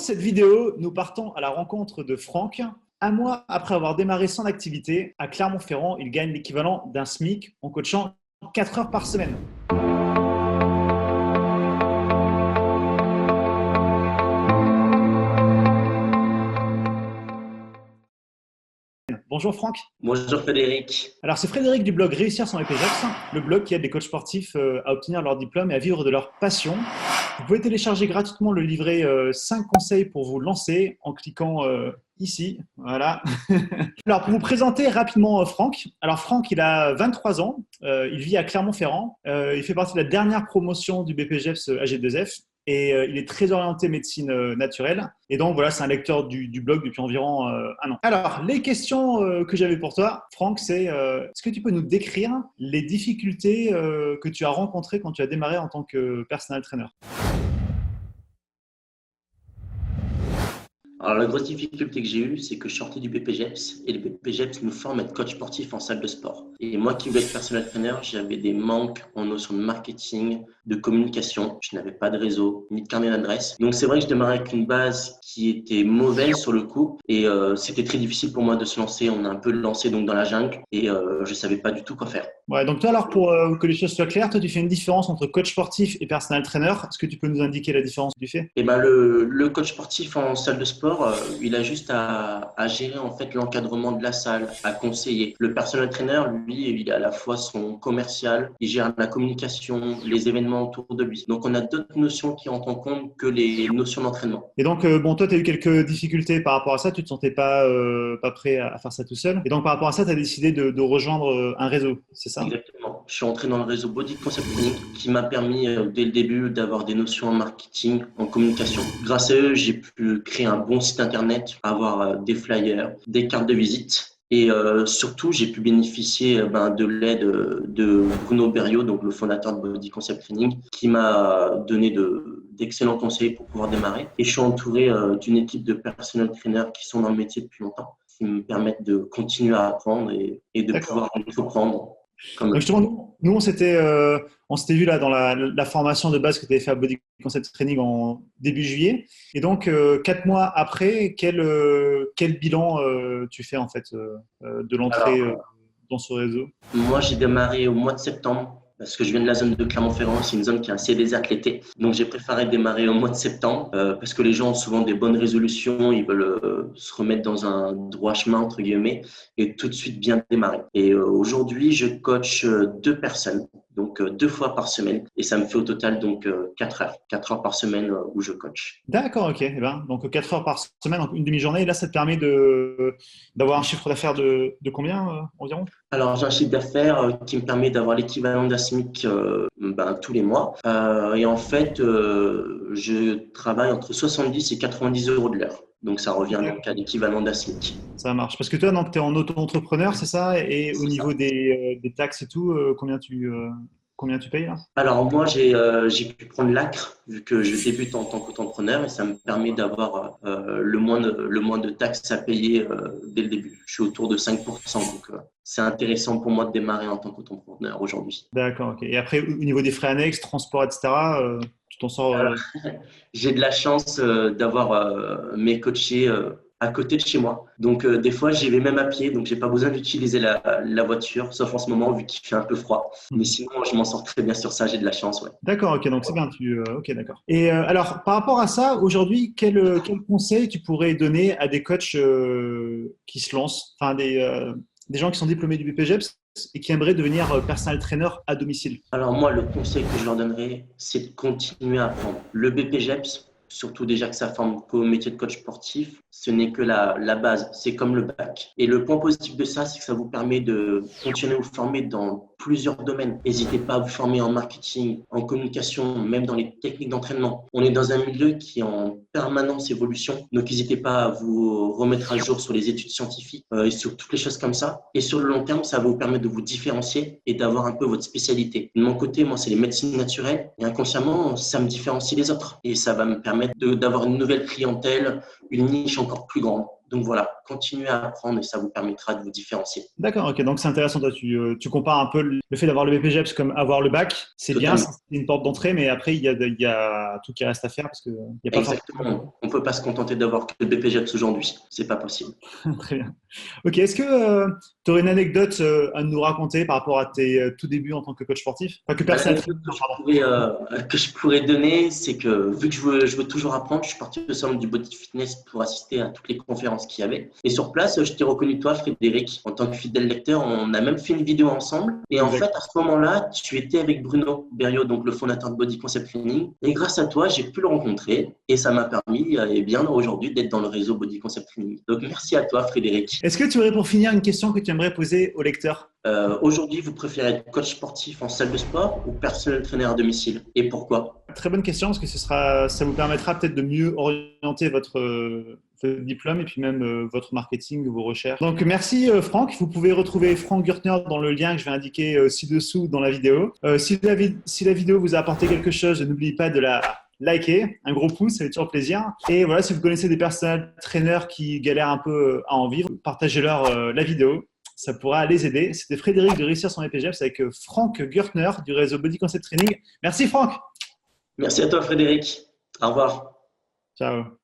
cette vidéo, nous partons à la rencontre de Franck. Un mois après avoir démarré son activité, à Clermont-Ferrand, il gagne l'équivalent d'un SMIC en coachant 4 heures par semaine. Bonjour Franck. Bonjour Frédéric. Alors c'est Frédéric du blog Réussir son BPJEPS, le blog qui aide les coachs sportifs à obtenir leur diplôme et à vivre de leur passion. Vous pouvez télécharger gratuitement le livret 5 conseils pour vous lancer en cliquant ici. Voilà. Alors pour vous présenter rapidement Franck. Alors Franck, il a 23 ans, il vit à Clermont-Ferrand. Il fait partie de la dernière promotion du BPJEPS AG2F. Et il est très orienté médecine naturelle. Et donc, voilà, c'est un lecteur du blog depuis environ un an. Alors, les questions que j'avais pour toi, Franck, c'est est-ce que tu peux nous décrire les difficultés que tu as rencontrées quand tu as démarré en tant que personal trainer? Alors, la grosse difficulté que j'ai eue, c'est que je sortais du BPJEPS et le BPJEPS nous forme à être coach sportif en salle de sport. Et moi qui voulais être personal trainer, j'avais des manques en notion de marketing, de communication. Je n'avais pas de réseau, ni de carnet d'adresse. Donc, c'est vrai que je démarrais avec une base qui était mauvaise sur le coup et c'était très difficile pour moi de se lancer. On a un peu lancé donc dans la jungle et je savais pas du tout quoi faire. Ouais, donc toi, alors pour que les choses soient claires, toi, tu fais une différence entre coach sportif et personal trainer. Est-ce que tu peux nous indiquer la différence que tu fais? Et ben le coach sportif en salle de sport, il a juste à gérer en fait l'encadrement de la salle, à conseiller. Le personal trainer, lui, il a à la fois son commercial, il gère la communication, les événements autour de lui. Donc on a d'autres notions qui rentrent en compte que les notions d'entraînement. Et donc, bon, toi, tu as eu quelques difficultés par rapport à ça. Tu ne te sentais pas prêt à faire ça tout seul. Et donc, par rapport à ça, tu as décidé de rejoindre un réseau, c'est ça? Exactement. Je suis entré dans le réseau Body Concept Training qui m'a permis dès le début d'avoir des notions en marketing, en communication. Grâce à eux, j'ai pu créer un bon site internet, avoir des flyers, des cartes de visite. Et surtout, j'ai pu bénéficier de l'aide de Bruno Berriot, donc le fondateur de Body Concept Training, qui m'a donné d'excellents conseils pour pouvoir démarrer. Et je suis entouré d'une équipe de personnel trainers qui sont dans le métier depuis longtemps, qui me permettent de continuer à apprendre et de D'accord. pouvoir entreprendre. Donc justement, nous, on s'était vu là dans la formation de base que tu avais fait à Body Concept Training en début juillet. Et donc, 4 mois après, quel bilan tu fais en fait de l'entrée Alors, dans ce réseau? moi, j'ai démarré au mois de septembre parce que je viens de la zone de Clermont-Ferrand. C'est une zone qui est assez déserte l'été. Donc, j'ai préféré démarrer au mois de septembre parce que les gens ont souvent des bonnes résolutions. Ils veulent se remettre dans un droit chemin, entre guillemets, et tout de suite bien démarrer. Et aujourd'hui, je coach 2 personnes, donc 2 fois par semaine. Et ça me fait au total donc 4 heures. 4 heures par semaine où je coach. D'accord, ok. Eh ben, donc 4 heures par semaine, donc une demi-journée. Et là, ça te permet d'avoir un chiffre d'affaires de combien environ? Alors, j'ai un chiffre d'affaires qui me permet d'avoir l'équivalent d'un SMIC tous les mois. Et en fait, je travaille entre 70 et 90 euros de l'heure. Donc, ça revient donc à l'équivalent d'un SMIC. Ça marche. Parce que toi, donc, tu es en auto-entrepreneur, c'est ça? Et au C'est ça. niveau des taxes et tout, combien tu payes là? Alors, moi, j'ai pu prendre l'ACRE vu que je débute en tant qu'entrepreneur et ça me permet d'avoir le moins de taxes à payer dès le début. Je suis autour de 5%. Donc, c'est intéressant pour moi de démarrer en tant qu'entrepreneur aujourd'hui. D'accord, ok. Et après, au niveau des frais annexes, transport, etc., tu t'en sors. J'ai de la chance d'avoir mes coachés à côté de chez moi. Donc, des fois, j'y vais même à pied. Donc, j'ai pas besoin d'utiliser la voiture, sauf en ce moment, vu qu'il fait un peu froid. Mais sinon, je m'en sors très bien sur ça. J'ai de la chance, ouais. D'accord, ok, donc c'est bien. Ok, d'accord. Et alors, par rapport à ça, aujourd'hui, quel conseil tu pourrais donner à des coachs qui se lancent, enfin des gens qui sont diplômés du BPJEPS et qui aimeraient devenir personal trainer à domicile? Alors, moi, le conseil que je leur donnerais, c'est de continuer à apprendre. Le BPJEPS, surtout déjà que ça forme qu'au métier de coach sportif, ce n'est que la base, c'est comme le bac. Et le point positif de ça, c'est que ça vous permet de continuer à vous former dans plusieurs domaines. N'hésitez pas à vous former en marketing, en communication, même dans les techniques d'entraînement. On est dans un milieu qui est en permanence évolution, donc n'hésitez pas à vous remettre à jour sur les études scientifiques et sur toutes les choses comme ça. Et sur le long terme, ça va vous permettre de vous différencier et d'avoir un peu votre spécialité. De mon côté, moi, c'est les médecines naturelles et inconsciemment, ça me différencie des autres et ça va me permettre d'avoir une nouvelle clientèle, une niche encore plus grande. Donc voilà, continuez à apprendre et ça vous permettra de vous différencier. D'accord, ok. Donc c'est intéressant. Toi, tu compares un peu le fait d'avoir le BPGEPS comme avoir le bac. C'est bien, c'est Totalement. une porte d'entrée, mais après, il y a tout qui reste à faire parce qu'il n'y a pas forcément. Exactement. On ne peut pas se contenter d'avoir que le BPGEPS aujourd'hui. C'est pas possible. Très bien. Ok, est-ce que tu aurais une anecdote à nous raconter par rapport à tes tout débuts en tant que coach sportif? Pas que personnel L'anecdote trainer, pardon. que je pourrais donner, c'est que vu que je veux toujours apprendre, je suis parti au salon du body fitness pour assister à toutes les conférences qu'il y avait. Et sur place, je t'ai reconnu toi, Frédéric, en tant que fidèle lecteur. On a même fait une vidéo ensemble. Et en Exact. fait, à ce moment-là, tu étais avec Bruno Berriot, donc le fondateur de Body Concept Training. Et grâce à toi, j'ai pu le rencontrer. Et ça m'a permis, et bien aujourd'hui, d'être dans le réseau Body Concept Training. Donc merci à toi, Frédéric. Est-ce que tu aurais pour finir une question que tu aimerais poser au lecteur? Aujourd'hui, vous préférez être coach sportif en salle de sport ou personnel trainer à domicile? Et pourquoi? Très bonne question parce que ça vous permettra peut-être de mieux orienter votre diplôme et puis même votre marketing, vos recherches. Donc merci Franck. Vous pouvez retrouver Franck Gürtner dans le lien que je vais indiquer ci-dessous dans la vidéo. Si la vidéo vous a apporté quelque chose, n'oubliez pas de la liker, un gros pouce, ça fait toujours plaisir. Et voilà, si vous connaissez des personnes traîneurs qui galèrent un peu à en vivre, partagez-leur la vidéo. Ça pourra les aider. C'était Frédéric de Réussir son EPGEPS avec Franck Gürtner du réseau Body Concept Training. Merci Franck. Merci à toi, Frédéric. Au revoir. Ciao.